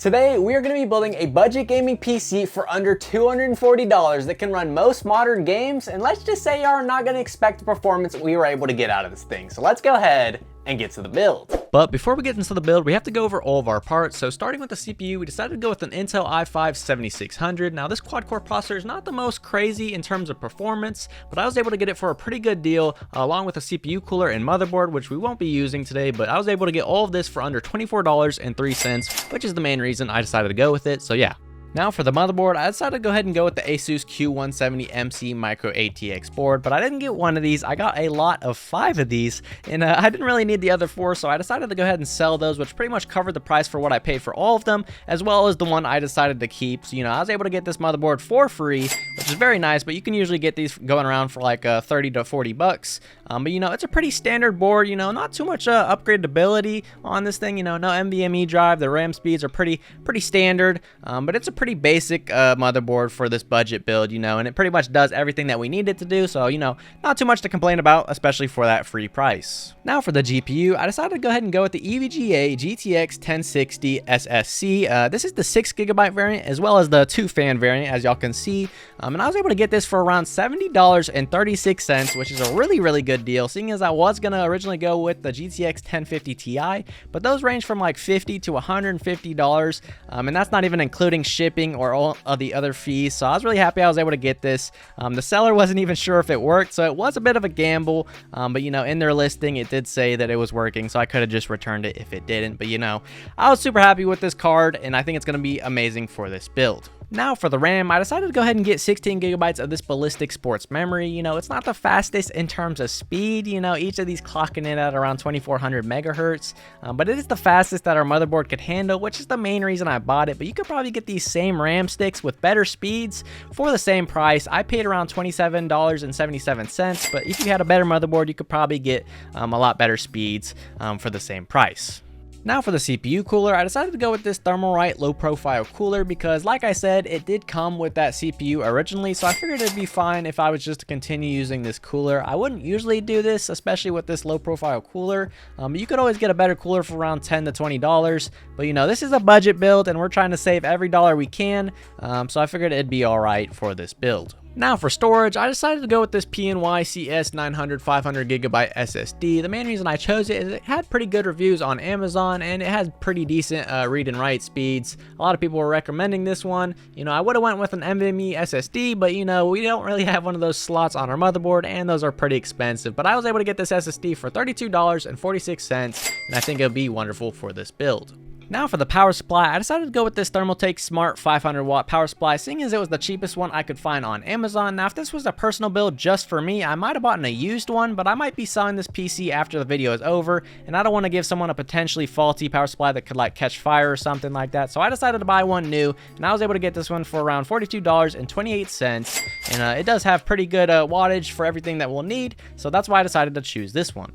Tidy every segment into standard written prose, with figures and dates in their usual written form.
Today, we are going to be building a budget gaming PC for under $240 that can run most modern games, and let's just say you are not going to expect the performance we were able to get out of this thing. So let's go ahead and get to the build. But before we get into the build, we have to go over all of our parts. So starting with the CPU, we decided to go with an Intel i5-7600. Now this quad-core processor is not the most crazy in terms of performance, but I was able to get it for a pretty good deal, along with a CPU cooler and motherboard, which we won't be using today, but I was able to get all of this for under $24.03, which is the main reason I decided to go with it. So yeah. Now for the motherboard, I decided to go ahead and go with the Asus Q170MC Micro ATX board, but I didn't get one of these. I got a lot of 5 of these, and I didn't really need the other 4, so I decided to go ahead and sell those, which pretty much covered the price for what I paid for all of them, as well as the one I decided to keep. So, I was able to get this motherboard for free, which is very nice, but you can usually get these going around for like 30 to 40 bucks. But it's a pretty standard board, not too much upgradability on this thing, no NVMe drive. The RAM speeds are pretty standard, but it's a pretty basic motherboard for this budget build, and it pretty much does everything that we need it to do. So, not too much to complain about, especially for that free price. Now for the GPU, I decided to go ahead and go with the EVGA GTX 1060 SSC. This is the 6GB variant as well as the 2-fan variant, as y'all can see. And I was able to get this for around $70.36, which is a really good deal, seeing as I was going to originally go with the GTX 1050 Ti, but those range from like $50 to $150, and that's not even including shipping or all of the other fees. So I was really happy I was able to get this. The seller wasn't even sure if it worked, so it was a bit of a gamble, but in their listing it did say that it was working, so I could have just returned it if it didn't. But I was super happy with this card, and I think it's going to be amazing for this build. Now for the RAM, I decided to go ahead and get 16GB of this Ballistic Sports memory. It's not the fastest in terms of speed, each of these clocking in at around 2400 megahertz, but it is the fastest that our motherboard could handle, which is the main reason I bought it. But you could probably get these same RAM sticks with better speeds for the same price. I paid around $27.77, but if you had a better motherboard, you could probably get a lot better speeds for the same price. Now for the CPU cooler, I decided to go with this Thermalright low profile cooler because, like I said, it did come with that CPU originally, so I figured it'd be fine if I was just to continue using this cooler. I wouldn't usually do this, especially with this low profile cooler. You could always get a better cooler for around $10 to $20, but this is a budget build and we're trying to save every dollar we can, so I figured it'd be alright for this build. Now for storage, I decided to go with this PNY CS900 500GB SSD. The main reason I chose it is it had pretty good reviews on Amazon and it has pretty decent read and write speeds. A lot of people were recommending this one. I would have went with an NVMe SSD, but we don't really have one of those slots on our motherboard and those are pretty expensive. But I was able to get this SSD for $32.46, and I think it'll be wonderful for this build. Now for the power supply, I decided to go with this Thermaltake Smart 500 watt power supply, seeing as it was the cheapest one I could find on Amazon. Now if this was a personal build just for me, I might have bought a used one, but I might be selling this PC after the video is over, and I don't want to give someone a potentially faulty power supply that could like catch fire or something like that. So I decided to buy one new, and I was able to get this one for around $42.28, and it does have pretty good wattage for everything that we'll need, so that's why I decided to choose this one.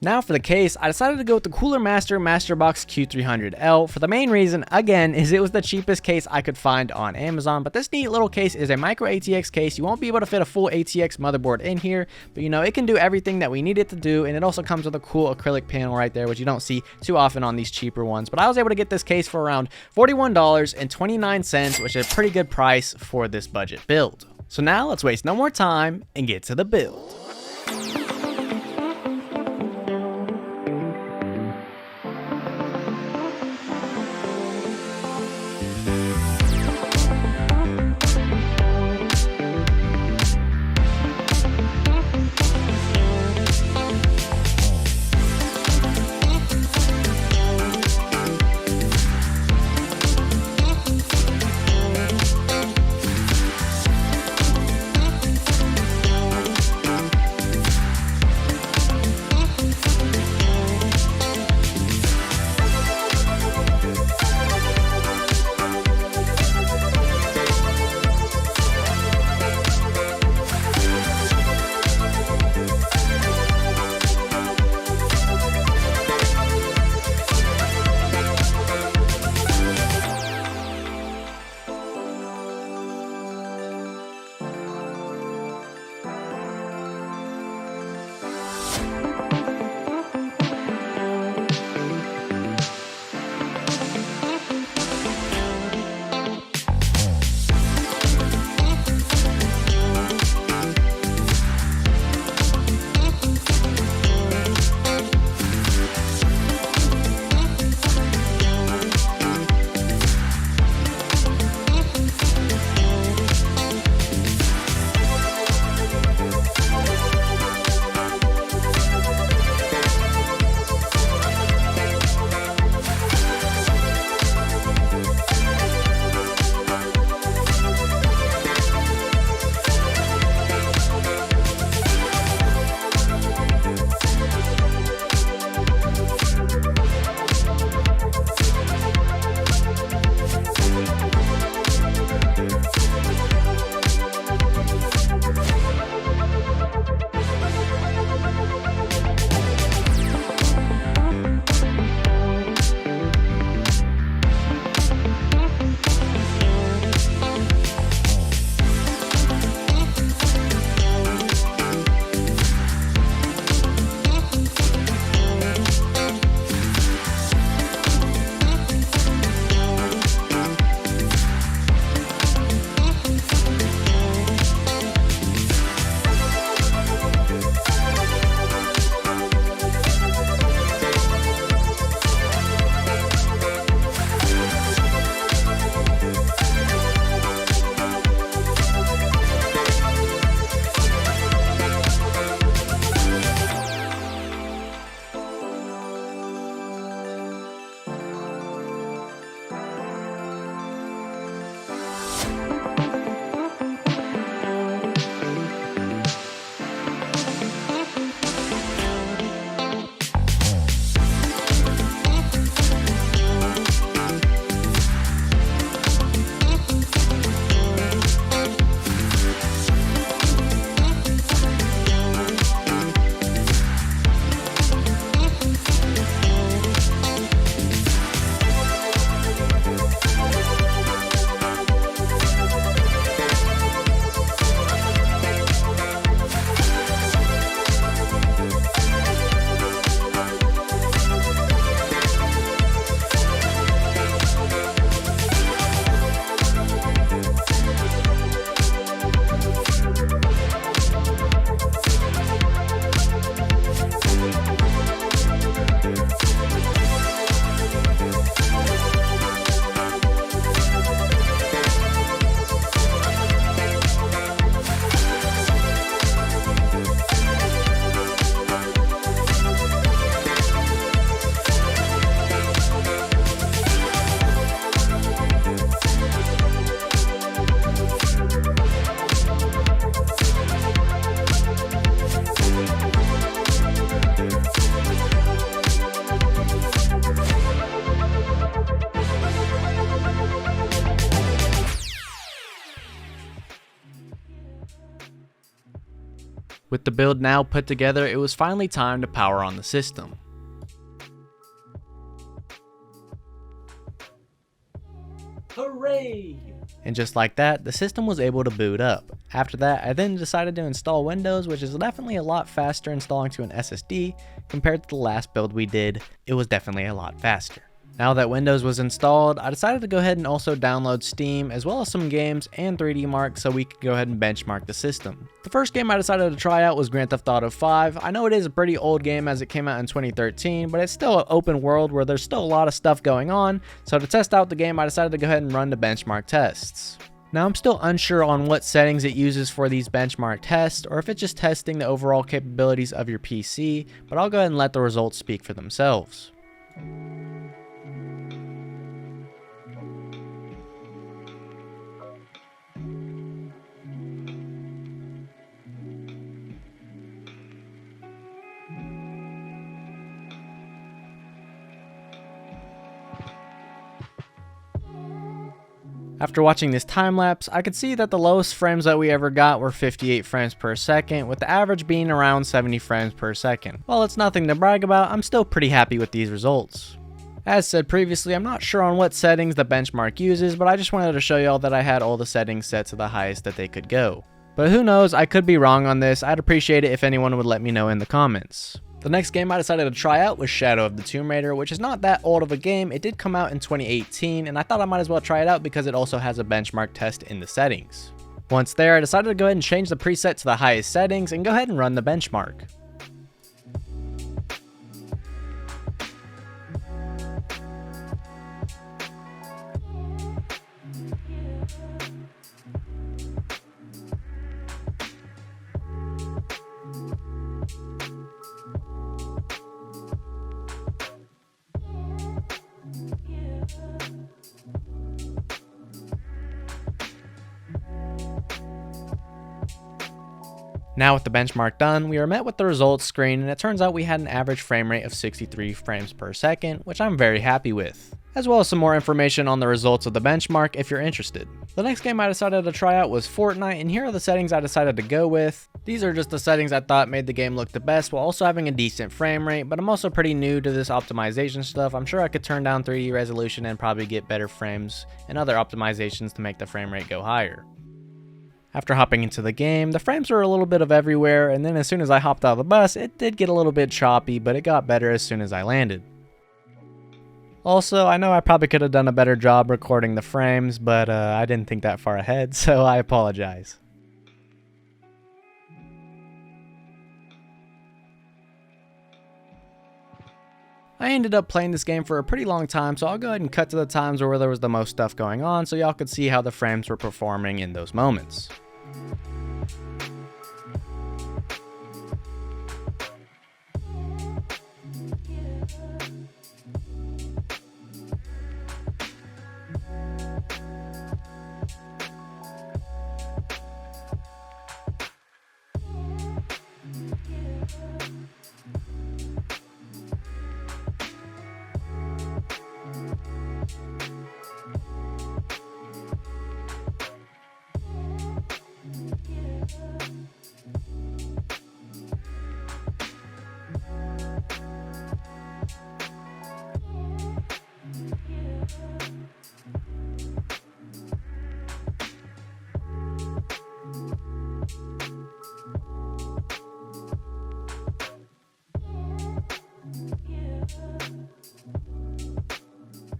Now for the case, I decided to go with the Cooler Master MasterBox Q300L for the main reason, again, is it was the cheapest case I could find on Amazon. But this neat little case is a micro ATX case. You won't be able to fit a full ATX motherboard in here, but it can do everything that we need it to do, and it also comes with a cool acrylic panel right there, which you don't see too often on these cheaper ones. But I was able to get this case for around $41.29, which is a pretty good price for this budget build. So now let's waste no more time and get to the build. With the build now put together, it was finally time to power on the system. Hooray! And just like that, the system was able to boot up. After that, I then decided to install Windows, which is definitely a lot faster installing to an SSD compared to the last build we did. It was definitely a lot faster. Now that Windows was installed, I decided to go ahead and also download Steam as well as some games and 3D Mark so we could go ahead and benchmark the system. The first game I decided to try out was Grand Theft Auto 5. I know it is a pretty old game as it came out in 2013, but it's still an open world where there's still a lot of stuff going on, so to test out the game I decided to go ahead and run the benchmark tests. Now I'm still unsure on what settings it uses for these benchmark tests or if it's just testing the overall capabilities of your PC, but I'll go ahead and let the results speak for themselves. After watching this time lapse, I could see that the lowest frames that we ever got were 58 frames per second, with the average being around 70 frames per second. While it's nothing to brag about, I'm still pretty happy with these results. As said previously, I'm not sure on what settings the benchmark uses, but I just wanted to show y'all that I had all the settings set to the highest that they could go. But who knows, I could be wrong on this. I'd appreciate it if anyone would let me know in the comments. The next game I decided to try out was Shadow of the Tomb Raider, which is not that old of a game. It did come out in 2018, and I thought I might as well try it out because it also has a benchmark test in the settings. Once there, I decided to go ahead and change the preset to the highest settings and go ahead and run the benchmark. Now with the benchmark done, we are met with the results screen, and it turns out we had an average frame rate of 63 frames per second, which I'm very happy with, as well as some more information on the results of the benchmark if you're interested. The next game I decided to try out was Fortnite, and here are the settings I decided to go with. These are just the settings I thought made the game look the best while also having a decent frame rate, but I'm also pretty new to this optimization stuff. I'm sure I could turn down 3D resolution and probably get better frames and other optimizations to make the frame rate go higher. After hopping into the game, the frames were a little bit of everywhere, and then as soon as I hopped out of the bus, it did get a little bit choppy, but it got better as soon as I landed. Also, I know I probably could have done a better job recording the frames, but I didn't think that far ahead, so I apologize. I ended up playing this game for a pretty long time, so I'll go ahead and cut to the times where there was the most stuff going on so y'all could see how the frames were performing in those moments.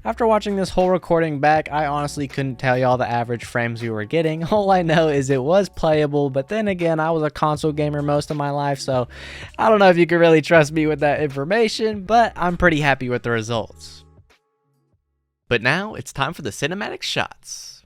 After watching this whole recording back, I honestly couldn't tell y'all the average frames we were getting. All I know is it was playable, but then again, I was a console gamer most of my life, so I don't know if you can really trust me with that information, but I'm pretty happy with the results. But now, it's time for the cinematic shots.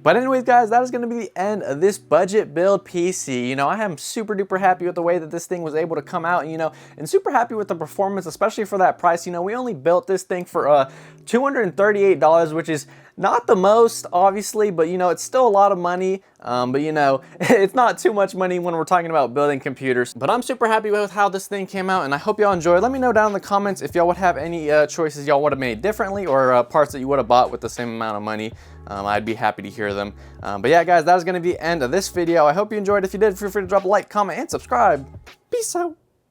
But anyways, guys, that is going to be the end of this budget build PC. You know, I am super duper happy with the way that this thing was able to come out, you know, and super happy with the performance, especially for that price. You know, we only built this thing for $238, which is not the most, obviously, but you know, it's still a lot of money. But you know, it's not too much money when we're talking about building computers. But I'm super happy with how this thing came out, and I hope y'all enjoyed. Let me know down in the comments if y'all would have any choices y'all would have made differently, or parts that you would have bought with the same amount of money. I'd be happy to hear them. But yeah, guys, that is going to be the end of this video. I hope you enjoyed. If you did, feel free to drop a like, comment, and subscribe. Peace out.